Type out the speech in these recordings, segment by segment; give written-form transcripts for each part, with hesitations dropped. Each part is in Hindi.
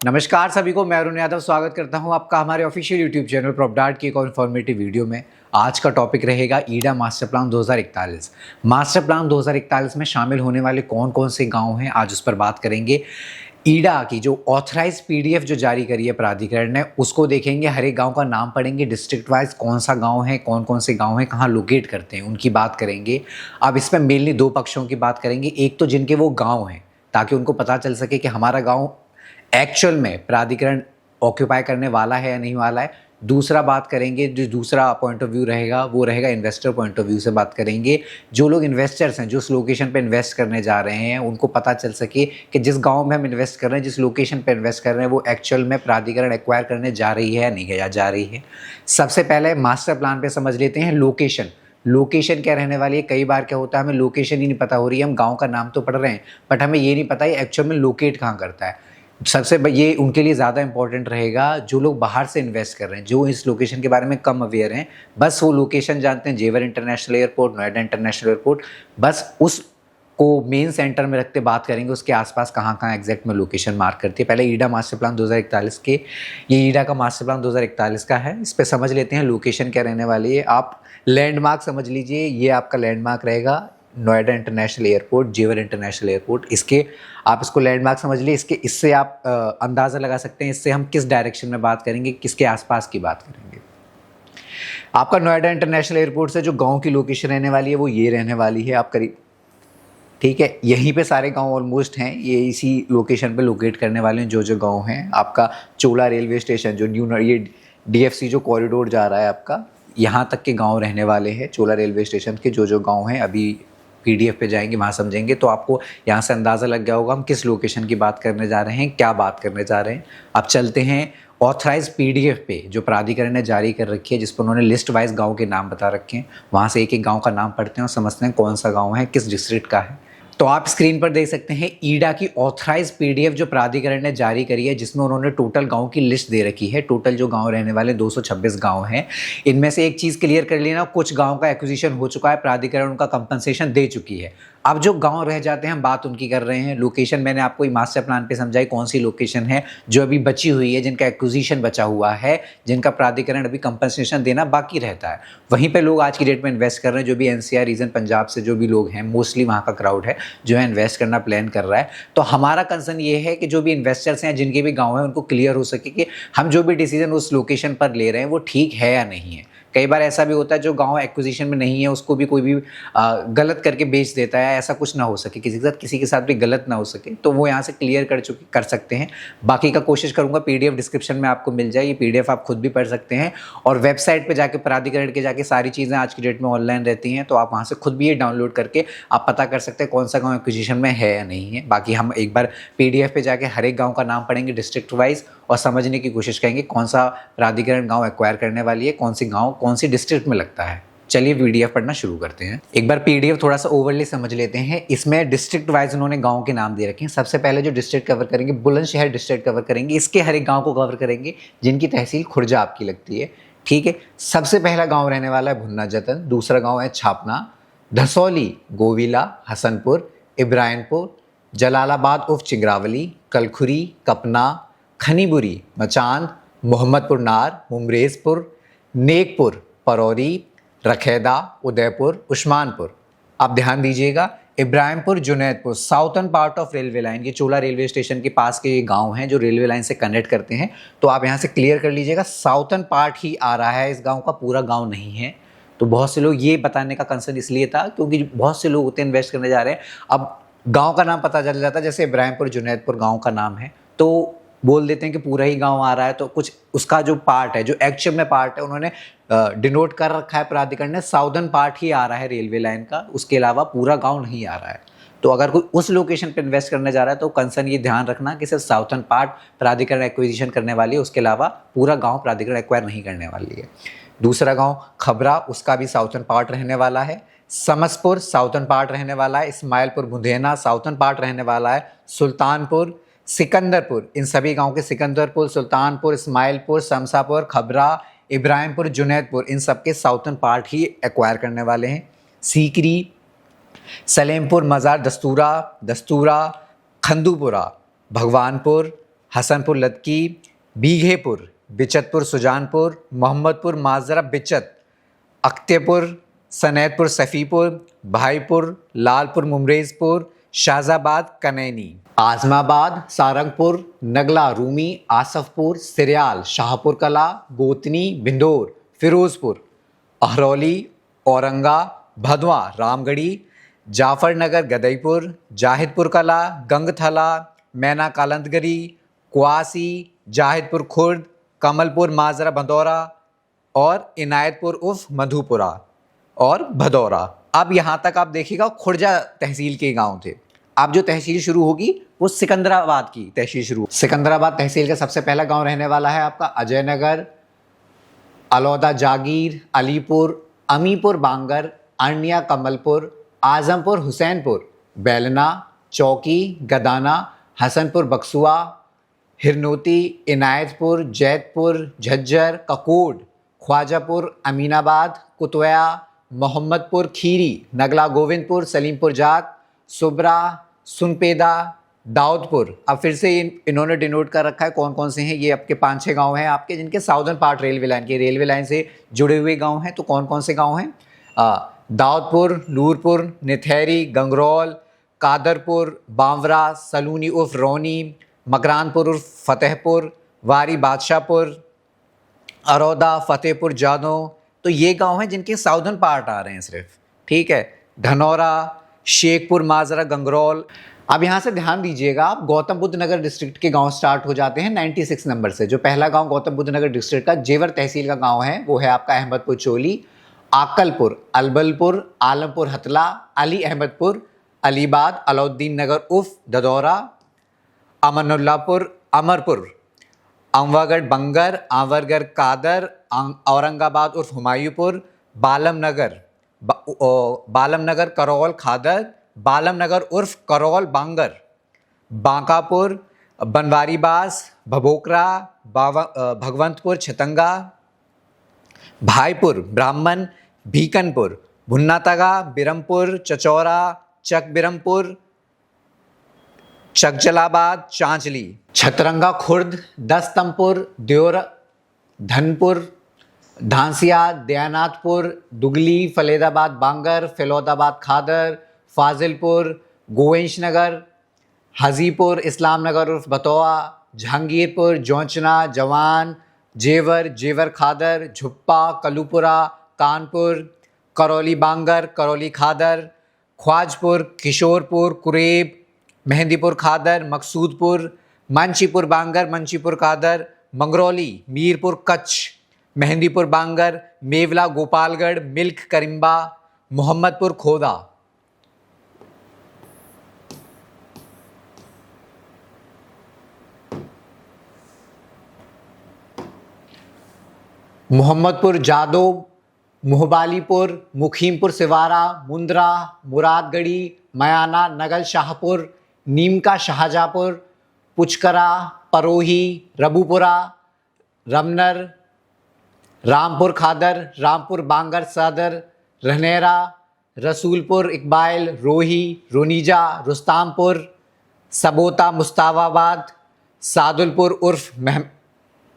नमस्कार सभी को, मैं अरुण यादव स्वागत करता हूं आपका हमारे ऑफिशियल यूट्यूब चैनल प्रॉपर्डार्ट की एक और इन्फॉर्मेटिव वीडियो में। आज का टॉपिक रहेगा ईडा मास्टर प्लान 2041। मास्टर प्लान 2041 में शामिल होने वाले कौन कौन से गांव हैं, आज उस पर बात करेंगे। ईडा की जो ऑथराइज पीडीएफ जो जारी करी है प्राधिकरण ने, उसको देखेंगे। हर एक गांव का नाम पढ़ेंगे, डिस्ट्रिक्ट वाइज कौन सा गांव है, कौन कौन से गांव हैं, कहाँ लोकेट करते हैं, उनकी बात करेंगे। अब इसमें मेनली दो पक्षों की बात करेंगे। एक तो जिनके वो गाँव हैं, ताकि उनको पता चल सके कि हमारा गाँव एक्चुअल में प्राधिकरण ऑक्यूपाई करने वाला है या नहीं वाला है। दूसरा बात करेंगे, जो दूसरा पॉइंट ऑफ व्यू रहेगा वो रहेगा इन्वेस्टर पॉइंट ऑफ व्यू से बात करेंगे। जो लोग इन्वेस्टर्स हैं, जो उस लोकेशन पे इन्वेस्ट करने जा रहे हैं, उनको पता चल सके कि जिस गांव में हम इन्वेस्ट कर रहे हैं, जिस लोकेशन पे इन्वेस्ट कर रहे हैं, वो एक्चुअल में प्राधिकरण एक्वायर करने जा रही है या नहीं जा रही है। सबसे पहले मास्टर प्लान पे समझ लेते हैं लोकेशन। लोकेशन क्या रहने वाली है। कई बार क्या होता है, हमें लोकेशन ही नहीं पता हो रही है, हम गाँव का नाम तो पढ़ रहे हैं बट हमें ये नहीं पता ये एक्चुअल में लोकेट कहाँ करता है। ये उनके लिए ज़्यादा इंपॉर्टेंट रहेगा जो लोग बाहर से इन्वेस्ट कर रहे हैं, जो इस लोकेशन के बारे में कम अवेयर हैं। बस वो लोकेशन जानते हैं, जेवर international airport, Noida international airport, बस उस को मेन सेंटर में रखते बात करेंगे। उसके आसपास कहाँ कहाँ एग्जैक्ट में लोकेशन मार्क करती है। पहले ईडा मास्टर प्लान 2041 के, ये ईडा का मास्टर प्लान 2041 का है। इस पर समझ लेते हैं लोकेशन क्या रहने वाली है। आप लैंडमार्क समझ लीजिए, ये आपका लैंडमार्क रहेगा नोएडा इंटरनेशनल एयरपोर्ट, जेवर इंटरनेशनल एयरपोर्ट। इसके आप इसको लैंडमार्क समझ लिए। इससे आप अंदाज़ा लगा सकते हैं इससे हम किस डायरेक्शन में बात करेंगे, किसके आसपास की बात करेंगे। आपका नोएडा इंटरनेशनल एयरपोर्ट से जो गांव की लोकेशन रहने वाली है वो ये रहने वाली है। आप करीब ठीक है, यहीं पे सारे गांव ऑलमोस्ट हैं, ये इसी लोकेशन पे लोकेट करने वाले हैं जो गांव हैं। आपका चोला रेलवे स्टेशन, जो ये डीएफसी जो कॉरिडोर जा रहा है आपका, यहाँ तक के गांव रहने वाले हैं। चोला रेलवे स्टेशन के जो गांव हैं, अभी पीडीएफ पे जाएंगे वहाँ समझेंगे, तो आपको यहाँ से अंदाज़ा लग गया होगा हम किस लोकेशन की बात करने जा रहे हैं, क्या बात करने जा रहे हैं। अब चलते हैं ऑथराइज पीडीएफ पे जो प्राधिकरण ने जारी कर रखी है, जिस पर उन्होंने लिस्ट वाइज गांव के नाम बता रखे हैं। वहाँ से एक एक गांव का नाम पढ़ते हैं और समझते हैं कौन सा गाँव है, किस डिस्ट्रिक्ट का है। तो आप स्क्रीन पर देख सकते हैं ईडा की ऑथराइज पीडीएफ जो प्राधिकरण ने जारी करी है, जिसमें उन्होंने टोटल गांव की लिस्ट दे रखी है। टोटल जो गांव रहने वाले 226 गांव हैं। इनमें से एक चीज़ क्लियर कर लेना, कुछ गांव का एक्विजिशन हो चुका है, प्राधिकरण उनका कंपनसेशन दे चुकी है। अब जो गांव रह जाते हैं हम बात उनकी कर रहे हैं। लोकेशन मैंने आपको मास्टर प्लान पे समझाई कौन सी लोकेशन है जो अभी बची हुई है, जिनका एक्विजिशन बचा हुआ है, जिनका प्राधिकरण अभी कंपनसेशन देना बाकी रहता है। वहीं पे लोग आज की डेट में इन्वेस्ट कर रहे हैं। जो भी एनसीआर रीजन पंजाब से जो भी लोग हैं, मोस्टली वहाँ का क्राउड है जो है इन्वेस्ट करना प्लान कर रहा है। तो हमारा कंसर्न ये है कि जो भी इन्वेस्टर्स हैं, जिनके भी गाँव हैं, उनको क्लियर हो सके कि हम जो भी डिसीजन उस लोकेशन पर ले रहे हैं वो ठीक है या नहीं है। कई बार ऐसा भी होता है जो गांव एक्विजिशन में नहीं है उसको भी कोई भी गलत करके बेच देता है। ऐसा कुछ ना हो सके, किसी के साथ भी गलत ना हो सके, तो वो यहाँ से क्लियर कर सकते हैं। बाकी का कोशिश करूंगा पीडीएफ डिस्क्रिप्शन में आपको मिल जाए। ये पीडीएफ आप खुद भी पढ़ सकते हैं और वेबसाइट पे जाके प्राधिकरण के जाके सारी चीज़ें आज की डेट में ऑनलाइन रहती हैं, तो आप वहाँ से खुद भी ये डाउनलोड करके आप पता कर सकते हैं कौन सा गाँव एक्विजिशन में है या नहीं है। बाकी हम एक बार पीडीएफ पे जाके हर एक गाँव का नाम पढ़ेंगे डिस्ट्रिक्ट वाइज और समझने की कोशिश करेंगे कौन सा प्राधिकरण गांव एक्वायर करने वाली है, कौन सी गांव कौन सी डिस्ट्रिक्ट में लगता है। चलिए पीडीएफ पढ़ना शुरू करते हैं। एक बार पीडीएफ थोड़ा सा ओवरली समझ लेते हैं। इसमें डिस्ट्रिक्ट वाइज उन्होंने गांव के नाम दे रखे हैं। सबसे पहले जो डिस्ट्रिक्ट कवर करेंगे, बुलंदशहर डिस्ट्रिक्ट कवर करेंगे। इसके हर एक गाँव को कवर करेंगे जिनकी तहसील खुर्जा आपकी लगती है। ठीक है, सबसे पहला गाँव रहने वाला है भुन्ना जतन, दूसरा गाँव है छापना, धसौली, गोविला, हसनपुर, इब्राहिमपुर, जलालाबाद उफ चिंगरावली, कलखुरी, कपना, खनीबुरी, मचांद, मोहम्मदपुर नार, मुमरेजपुर, नेकपुर, परौरी, रखेदा, उदयपुर, उस्मानपुर। आप ध्यान दीजिएगा, Ibrahimpur, Junaidpur, southern part of railway line, ये चोला रेलवे स्टेशन के पास के ये गांव हैं जो रेलवे लाइन से कनेक्ट करते हैं। तो आप यहाँ से क्लियर कर लीजिएगा, साउथर्न पार्ट ही आ रहा है, इस गाँव का पूरा गाँव नहीं है। तो बहुत से लोग, ये बताने का कंसर्न इसलिए था क्योंकि बहुत से लोग होते हैं इन्वेस्ट करने जा रहे हैं। अब गाँव का नाम पता चल जाता है, जैसे इब्राहिमपुर जुनैदपुर गाँव का नाम है, तो बोल देते हैं कि पूरा ही गांव आ रहा है। तो कुछ उसका जो पार्ट है, जो एक्चुअल में पार्ट है, उन्होंने डिनोट कर रखा है प्राधिकरण ने, साउदर्न पार्ट ही आ रहा है रेलवे लाइन का, उसके अलावा पूरा गांव नहीं आ रहा है। तो अगर कोई उस लोकेशन पे इन्वेस्ट करने जा रहा है तो कंसर्न ये ध्यान रखना कि सिर्फ साउथर्न पार्ट प्राधिकरण एक्विजिशन करने वाली है, उसके अलावा पूरा गाँव प्राधिकरण एक्वायर नहीं करने वाली है। दूसरा गाँव खबरा, उसका भी साउथर्न पार्ट रहने वाला है। समसपुर साउथर्न पार्ट रहने वाला है। इस्माइलपुर बुंदेना साउथर्न पार्ट रहने वाला है। सुल्तानपुर, सिकंदरपुर, इन सभी गांव के सिकंदरपुर, सुल्तानपुर, इस्माइलपुर, शमशापुर, खबरा, इब्राहिमपुर, जुनैदपुर, इन सब के साउथर्न पार्ट ही एक्वायर करने वाले हैं। सीकरी, सलेमपुर, मज़ार, दस्तूरा, खंदूपुरा, भगवानपुर, हसनपुर लदकी, बीघेपुर, बिचतपुर सुजानपुर, मोहम्मदपुर माजरा बिचत, अख्तियापुर, सनैतपुर सफ़ीपुर, भाईपुर, लालपुर मुमरेज़पुर, शाहजाबाद कनैनी, आज़माबाद, सारंगपुर, नगला रूमी, आसफपुर, सिरयाल, शाहपुर कला, गोतनी, भिंडोर, फिरोज़पुर, अहरौली, औरंगा, भदवा, रामगढ़ी, जाफरनगर गदईपुर, जाहिदपुर कला, गंगथला, मैना कालंदगरी, क्वासी, जाहिदपुर खुर्द, कमलपुर माजरा भदौरा और इनायतपुर उर्फ मधुपुरा और भदौरा। अब यहाँ तक आप देखिएगा खुर्जा तहसील के गांव थे। अब जो तहसील शुरू होगी वो सिकंदराबाद की तहसील शुरू। सिकंदराबाद तहसील का सबसे पहला गांव रहने वाला है आपका अजय नगर, अलौदा जागीर, अलीपुर, अमीपुर बांगर, अर्निया कमलपुर, आजमपुर हुसैनपुर, बेलना, चौकी, गदाना, हसनपुर बक्सुआ, हिरनोती, इनायतपुर, जैतपुर, झज्जर, ककोड, ख्वाजापुर, अमीनाबाद, कुतवया, मोहम्मदपुर खीरी, नगला गोविंदपुर, सलीमपुर जात, सुब्रा, सुनपेदा, दाऊदपुर। अब फिर से इन्होंने डिनोट कर रखा है कौन कौन से हैं। ये आपके 5-6 गांव हैं आपके जिनके साउदर्न पार्ट रेलवे लाइन से जुड़े हुए गांव हैं। तो कौन कौन से गांव हैं? दाऊदपुर, नूरपुर, निथैरी, गंगरौल, कादरपुर, बांवरा, सलूनी उर्फ रौनी, मकरानपुर उर्फ फतेहपुर, वारी बादशाहपुर, अरौदा, फतेहपुर जादो। तो ये गांव हैं जिनके साउदर्न पार्ट आ रहे हैं सिर्फ, ठीक है। धनौरा, शेखपुर माजरा, गंगरौल। अब यहाँ से ध्यान दीजिएगा, आप गौतम बुद्ध नगर डिस्ट्रिक्ट के गांव स्टार्ट हो जाते हैं 96 नंबर से। जो पहला गांव गौतम बुद्ध नगर डिस्ट्रिक्ट का जेवर तहसील का गांव है वो है आपका अहमदपुर चोली, आकलपुर, अलबलपुर, आलमपुर हतला, अली अहमदपुर, अलीबाद, अलाउद्दीन नगर उर्फ ददौरा, अमनुल्लापुर, अमरपुर, अमवागढ़ बंगर, आंवरगढ़ कादर, औरंगाबाद उर्फ हुमायूंपुर, बालम नगर करौल खादर, बालम नगर उर्फ करौल बांगर, बांकापुर, बनवारीबास, भबोकरा, भगवंतपुर छतंगा, भाईपुर ब्राह्मण, भीकनपुर, भुन्नातगा, बिरमपुर, चचौरा, चक बिरमपुर, चकजलाबाद, चांचली, छतरंगा खुर्द, दस्तमपुर, द्योर, धनपुर, धांसिया, दयानाथपुर, दुगली, फलेदाबाद बांगर, फिलौदाबाद खादर, फाजिलपुर, गोवेंश नगर, हजीपुर, इस्लाम नगर उर्फ बतौआ, जहांगीरपुर, जौचना, जवान, जेवर खादर, झुप्पा, कलूपुरा, कानपुर, करौली बांगर, करौली खादर, ख्वाजपुर, किशोरपुर, कुरेब, मेहंदीपुर खादर, मकसूदपुर, मंशीपुर बांगर, मंशीपुर खादर, मंगरौली, मीरपुर कच्छ, मेहंदीपुर बांगर, मेवला गोपालगढ़, मिल्क करिम्बा, मोहम्मदपुर खोदा। मोहम्मदपुर जादोब, मुहबालीपुर, मुखीमपुर सिवारा, मुंद्रा, मुरादगढ़ी, मयाना, नगल शाहपुर, नीमका शाहजहाँपुर, पुचकरा, परोही, रबूपुरा, रमनर, रामपुर खादर, रामपुर बांगर सदर, रहनेरा, रसूलपुर इकबाइल, रोही, रोनीजा, रुस्तामपुर, सबोता मुस्ताबाद, सादुलपुर उर्फ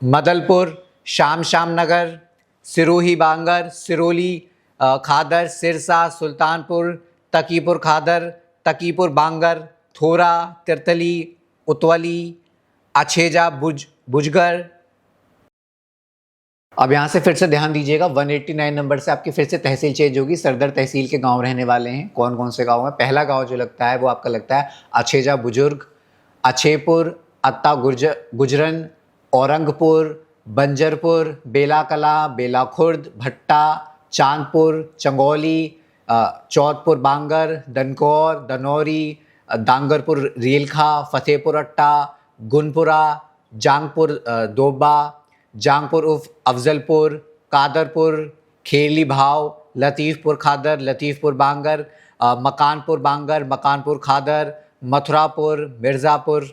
मदलपुर, शाम नगर, सिरोही बांगर, सिरोली खादर, सिरसा, सुल्तानपुर, तकीपुर खादर, तकीपुर बांगर, थोरा, तिरतली, उतवली, अछेजा, बुजगर। अब यहाँ से फिर से ध्यान दीजिएगा 189 नंबर से आपकी फिर से तहसील चेंज होगी। सरदर तहसील के गांव रहने वाले हैं। कौन कौन से गांव हैं? पहला गांव जो लगता है वो आपका लगता है अछेजा बुजुर्ग, अछेपुर, अत्ता गुजरन, औरंगपुर, बंजरपुर, बेला कला, बेला खुर्द, भट्टा, चांदपुर, चंगौली, चौथपुर बांगर, दनकौर, दनौरी, दांगरपुर रेलखा, फतेहपुर अट्टा, गुनपुरा, जांगपुर दोबा, जांगपुर उर्फ अफजलपुर, कादरपुर, खेरली भाव, लतीफ़पुर खादर, लतीफ़पुर बांगर, मकानपुर बांगर, मकानपुर खादर, मथुरापुर, मिर्ज़ापुर।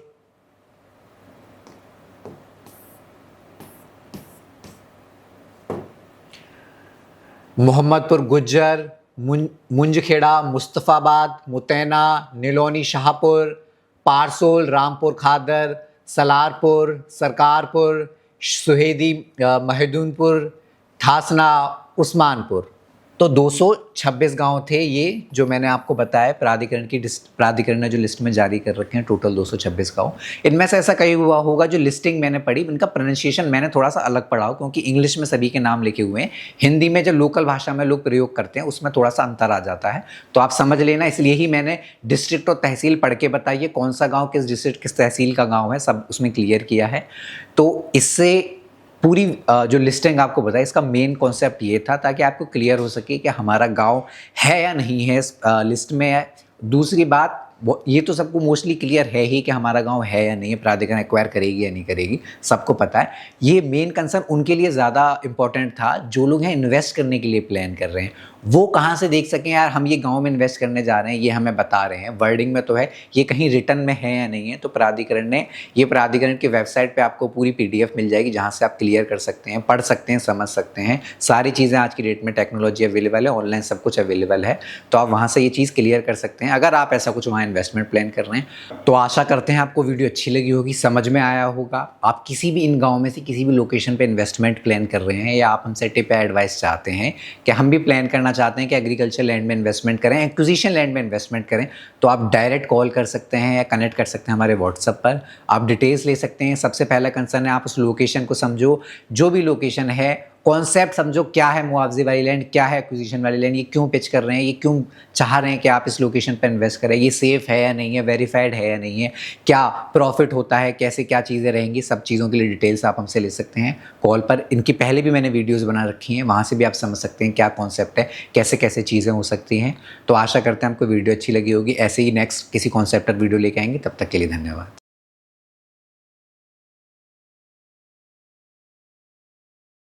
मोहम्मदपुर गुज्जर, मुंजखेड़ा, मुस्तफ़ाबाद, मुतैना, नीलोनी शाहपुर, पारसोल, रामपुर खादर, सलारपुर, सरकारपुर, सुहेदी, महिदुनपुर, ठासना, उस्मानपुर। तो 226 गांव थे ये जो मैंने आपको बताया। प्राधिकरण ने जो लिस्ट में जारी कर रखे हैं टोटल 226 गांव। इनमें से ऐसा कई हुआ होगा जो लिस्टिंग मैंने पढ़ी, इनका प्रोनाउंसिएशन मैंने थोड़ा सा अलग पढ़ा हो, क्योंकि इंग्लिश में सभी के नाम लिखे हुए हैं, हिंदी में जो लोकल भाषा में लोग प्रयोग करते हैं उसमें थोड़ा सा अंतर आ जाता है, तो आप समझ लेना। इसलिए ही मैंने डिस्ट्रिक्ट और तहसील पढ़ के बताइए कौन सा गाँव किस डिस्ट्रिक्ट किस तहसील का गाँव है, सब उसमें क्लियर किया है। तो इससे पूरी जो लिस्टिंग आपको बताया, इसका मेन कॉन्सेप्ट ये था ताकि आपको क्लियर हो सके कि हमारा गांव है या नहीं है इस लिस्ट में है। दूसरी बात, ये तो सबको मोस्टली क्लियर है ही कि हमारा गांव है या नहीं है, प्राधिकरण एक्वायर करेगी या नहीं करेगी, सबको पता है। ये मेन कंसर्न उनके लिए ज़्यादा इंपॉर्टेंट था जो लोग हैं इन्वेस्ट करने के लिए प्लान कर रहे हैं। वो कहाँ से देख सकें यार हम ये गांव में इन्वेस्ट करने जा रहे हैं, ये हमें बता रहे हैं, वर्डिंग में तो है, ये कहीं रिटर्न में है या नहीं है। तो प्राधिकरण की वेबसाइट पे आपको पूरी PDF मिल जाएगी जहाँ से आप क्लियर कर सकते हैं, पढ़ सकते हैं, समझ सकते हैं। सारी चीज़ें आज की डेट में टेक्नोलॉजी अवेलेबल है, ऑनलाइन सब कुछ अवेलेबल है, तो आप वहाँ से ये चीज़ क्लियर कर सकते हैं अगर आप ऐसा कुछ वहाँ इन्वेस्टमेंट प्लान कर रहे हैं। तो आशा करते हैं आपको वीडियो अच्छी लगी होगी, समझ में आया होगा। आप किसी भी इन गाँव में से किसी भी लोकेशन पर इन्वेस्टमेंट प्लान कर रहे हैं या आप हमसे टिप या एडवाइस चाहते हैं कि हम भी प्लान करना चाहते हैं कि एग्रीकल्चर लैंड में इन्वेस्टमेंट करें, एक्विजिशन लैंड में इन्वेस्टमेंट करें, तो आप डायरेक्ट कॉल कर सकते हैं या कनेक्ट कर सकते हैं हमारे व्हाट्सएप पर। आप डिटेल्स ले सकते हैं। सबसे पहला कंसर्न है आप उस लोकेशन को समझो, जो भी लोकेशन है कॉन्सेप्ट समझो, क्या है मुआवजे वाली लैंड, क्या है एक्विजिशन वाली लैंड, ये क्यों पिच कर रहे हैं, ये क्यों चाह रहे हैं कि आप इस लोकेशन पर इन्वेस्ट करें, ये सेफ़ है या नहीं है, वेरीफाइड है या नहीं है, क्या प्रॉफिट होता है, कैसे क्या चीज़ें रहेंगी, सब चीज़ों के लिए डिटेल्स आप हमसे ले सकते हैं कॉल पर। इनकी पहले भी मैंने वीडियोज़ बना रखी हैं, वहाँ से भी आप समझ सकते हैं क्या कॉन्सेप्ट है, कैसे कैसे चीज़ें हो सकती हैं। तो आशा करते हैं आपको वीडियो अच्छी लगी होगी। ऐसे ही नेक्स्ट किसी कॉन्सेप्ट पर वीडियो लेके आएंगे, तब तक के लिए धन्यवाद।